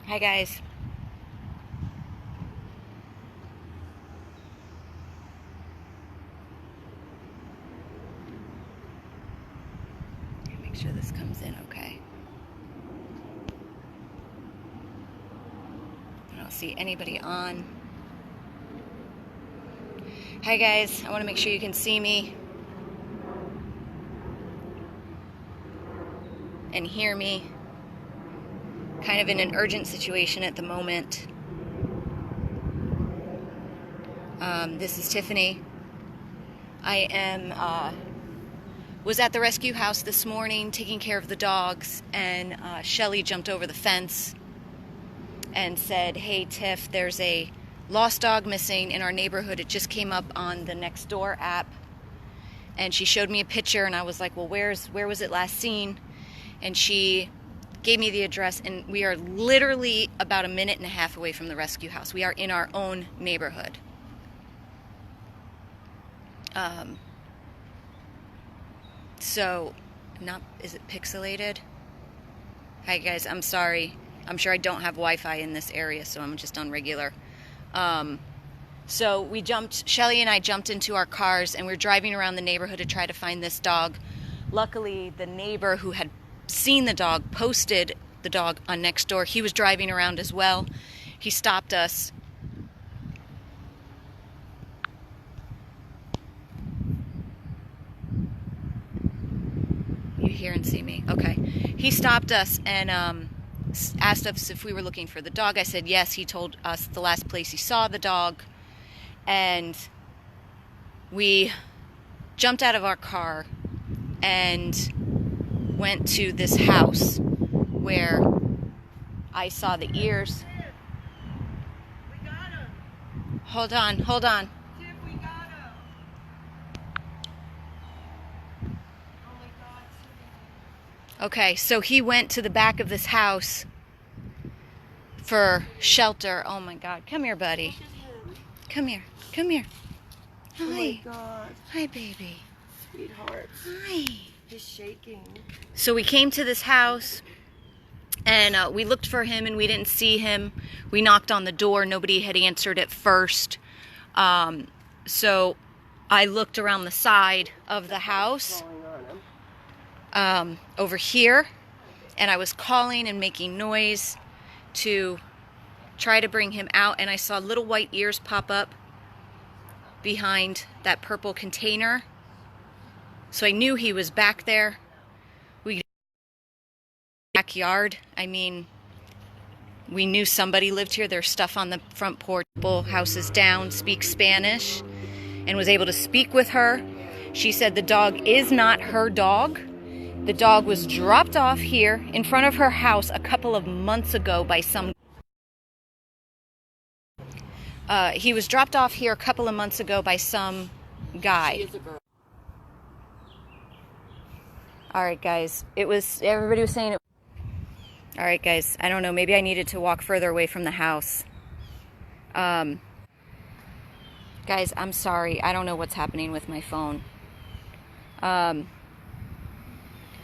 Hi guys. Make sure this comes in okay. I don't see anybody on. Hi guys, I want to make sure you can see me and hear me. Kind of in an urgent situation at the moment. This is Tiffany. I was at the rescue house this morning taking care of the dogs, and Shelly jumped over the fence and said, "Hey Tiff, there's a lost dog missing in our neighborhood. It just came up on the Nextdoor app." And she showed me a picture, and I was like, "Well, where was it last seen?" And she gave me the address, and we are literally about a minute and a half away from the rescue house. We are in our own neighborhood. So, is it pixelated? Hi guys, I'm sorry. I'm sure I don't have Wi-Fi in this area, so I'm just on regular. So Shelly and I jumped into our cars, and we were driving around the neighborhood to try to find this dog. Luckily, the neighbor who had seen the dog posted the dog on Nextdoor. He was driving around as well. He stopped us. You hear and see me? Okay. He stopped us and asked us if we were looking for the dog. I said yes. He told us the last place he saw the dog, and we jumped out of our car and went to this house where I saw the ears. We got him. Hold on. Tiff, we got him. Oh my God. Okay, so he went to the back of this house for shelter. Oh my God. Come here, buddy. Come here. Hi. Oh my God. Hi, baby. Sweetheart. Hi. He's shaking. So we came to this house, and we looked for him, and we didn't see him. We knocked on the door. Nobody had answered at first. So I looked around the side of the house over here, and I was calling and making noise to try to bring him out, and I saw little white ears pop up behind that purple container. So I knew he was back there. We backyard. I mean, we knew somebody lived here. There's stuff on the front porch. Houses down, speaks Spanish, and was able to speak with her. She said the dog is not her dog. The dog was dropped off here in front of her house a couple of months ago by some. He was dropped off here a couple of months ago by some guy. She is a girl. Alright guys, everybody was saying it. Alright guys, I don't know, maybe I needed to walk further away from the house. Guys, I'm sorry, I don't know what's happening with my phone.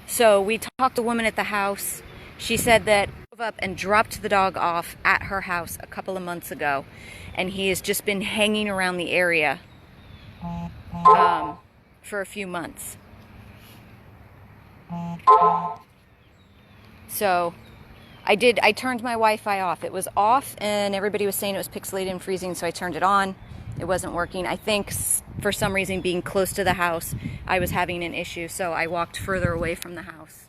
So we talked to a woman at the house. She said that he drove up and dropped the dog off at her house a couple of months ago, and he has just been hanging around the area for a few months. So I turned my Wi-Fi off. It was off, and everybody was saying it was pixelated and freezing, so I turned it on. It wasn't working. I think for some reason, being close to the house, I was having an issue, so I walked further away from the house.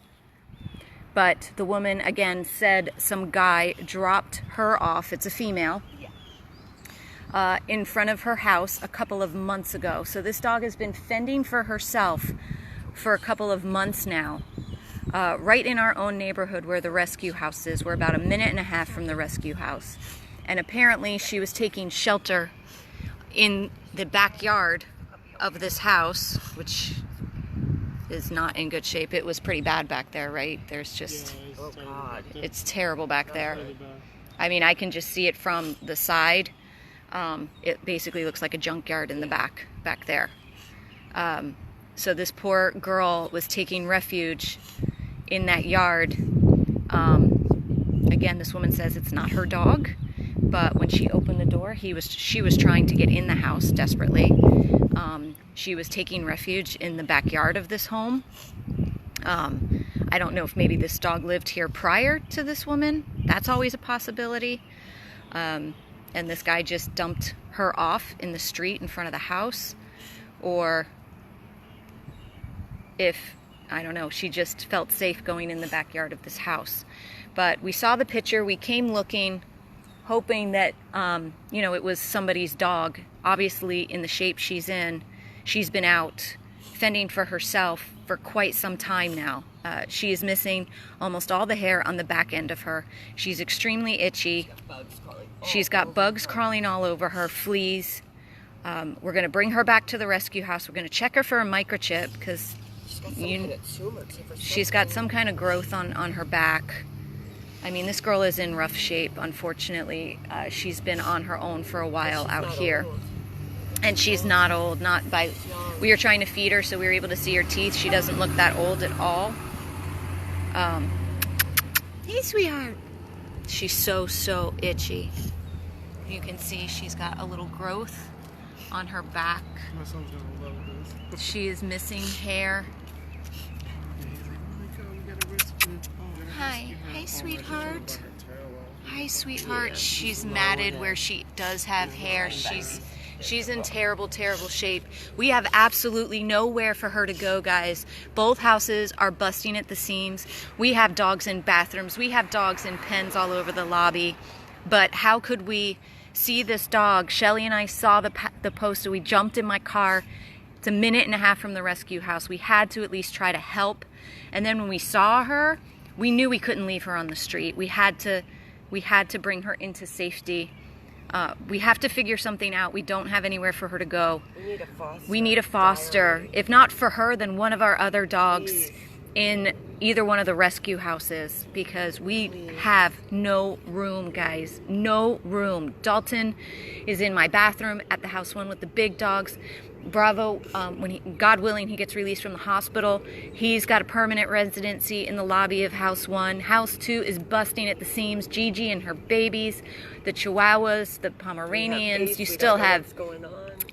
But the woman, again, said some guy dropped her off, it's a female, in front of her house a couple of months ago. So this dog has been fending for herself for a couple of months now, right in our own neighborhood where the rescue house is. We're about a minute and a half from the rescue house. And apparently she was taking shelter in the backyard of this house, which is not in good shape. It was pretty bad back there, right? There's just, Oh God. it's terrible back there. I mean, I can just see it from the side. It basically looks like a junkyard in the back there. So this poor girl was taking refuge in that yard. Again, this woman says it's not her dog, but when she opened the door, she was trying to get in the house desperately. She was taking refuge in the backyard of this home. I don't know if maybe this dog lived here prior to this woman. That's always a possibility. And this guy just dumped her off in the street in front of the house. Or if, I don't know, she just felt safe going in the backyard of this house. But we saw the picture, we came looking, hoping that, you know, it was somebody's dog. Obviously, in the shape she's in, she's been out fending for herself for quite some time now. She is missing almost all the hair on the back end of her. She's extremely itchy. She's got bugs crawling all over her, fleas. We're going to bring her back to the rescue house. We're going to check her for a microchip because she's got some kind of growth on her back. I mean, this girl is in rough shape, unfortunately. She's been on her own for a while out here. And she's not old, we were trying to feed her, so we were able to see her teeth. She doesn't look that old at all. Hey, sweetheart. She's so itchy. You can see she's got a little growth on her back. My son's gonna love this. She is missing hair. Hi. Hey, sweetheart. Hi, sweetheart. She's matted where she does have hair. She's in terrible shape. We have absolutely nowhere for her to go, guys. Both houses are busting at the seams. We have dogs in bathrooms. We have dogs in pens all over the lobby. But how could we see this dog? Shelly and I saw the poster. We jumped in my car. It's a minute and a half from the rescue house. We had to at least try to help. And then when we saw her, we knew we couldn't leave her on the street. We had to bring her into safety. We have to figure something out. We don't have anywhere for her to go. We need a foster. If not for her, then one of our other dogs in either one of the rescue houses, because we have no room, guys. No room. Dalton is in my bathroom at the house one with the big dogs. Bravo, God willing, he gets released from the hospital. He's got a permanent residency in the lobby of House 1. House 2 is busting at the seams. Gigi and her babies, the Chihuahuas, the Pomeranians. You still have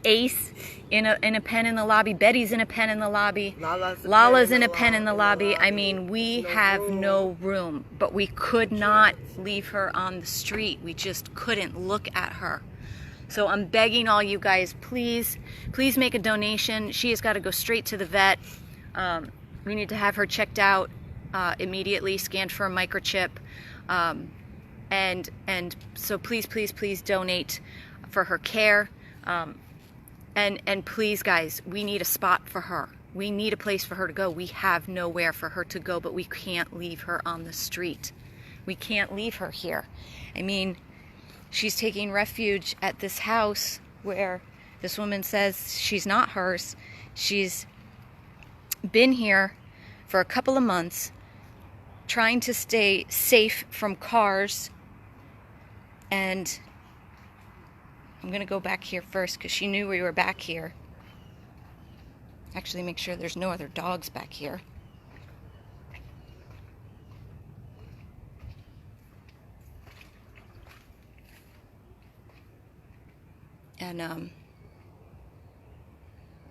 Ace in a pen in the lobby. Betty's in a pen in the lobby. Lala's in a pen in the lobby. I mean, we have no room, but we could not leave her on the street. We just couldn't look at her. So I'm begging all you guys, please make a donation. She has got to go straight to the vet. We need to have her checked out immediately, scanned for a microchip. And so please donate for her care. And please, guys, we need a spot for her. We need a place for her to go. We have nowhere for her to go, but we can't leave her on the street. We can't leave her here. I mean, she's taking refuge at this house where this woman says she's not hers. She's been here for a couple of months trying to stay safe from cars. And I'm going to go back here first because she knew we were back here. Actually, make sure there's no other dogs back here. And,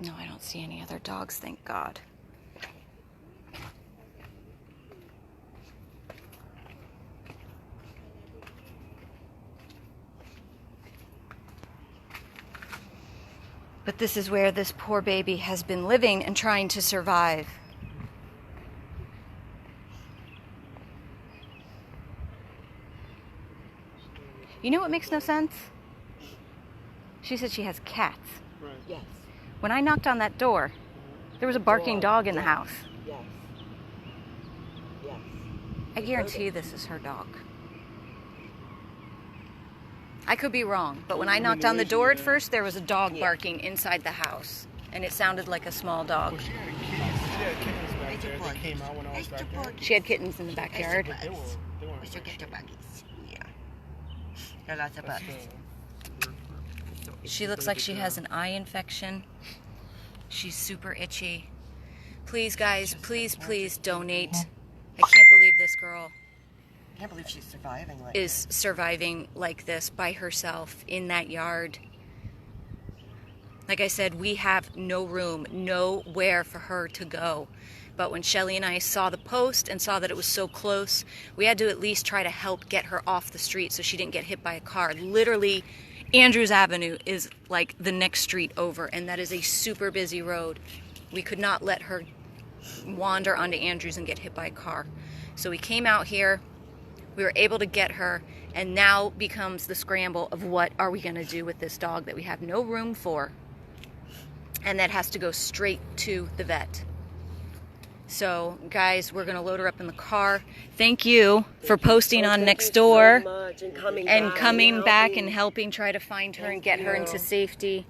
no, I don't see any other dogs, thank God. But this is where this poor baby has been living and trying to survive. You know what makes no sense? She said she has cats. Right. Yes. When I knocked on that door, there was a barking dog in the house. Yes. Yes. I guarantee you this is her dog. I could be wrong, but when I knocked on the door at first, there was a dog barking inside the house, and it sounded like a small dog. Well, she had kittens back there that came out when I was back there. She had kittens in the backyard. They weren't She looks like she has an eye infection. She's super itchy. Please, guys, please donate. I can't believe this girl. can't believe she's surviving like is surviving like this by herself in that yard. Like I said, we have no room, nowhere for her to go. But when Shelly and I saw the post and saw that it was so close, we had to at least try to help get her off the street so she didn't get hit by a car. Literally, Andrews Avenue is like the next street over, and that is a super busy road. We could not let her wander onto Andrews and get hit by a car. So we came out here, we were able to get her, and now becomes the scramble of what are we going to do with this dog that we have no room for, and that has to go straight to the vet. So, guys, we're going to load her up in the car. Thank you for posting on Nextdoor and coming back and helping try to find her and get her into safety.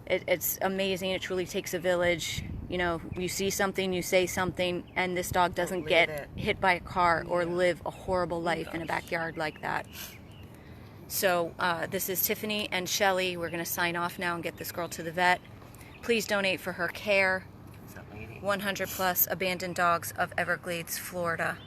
It's amazing. It truly takes a village. You know, you see something, you say something, and this dog doesn't get hit by a car or live a horrible life in a backyard like that. So, this is Tiffany and Shelly. We're going to sign off now and get this girl to the vet. Please donate for her care. 100 plus abandoned dogs of Everglades, Florida.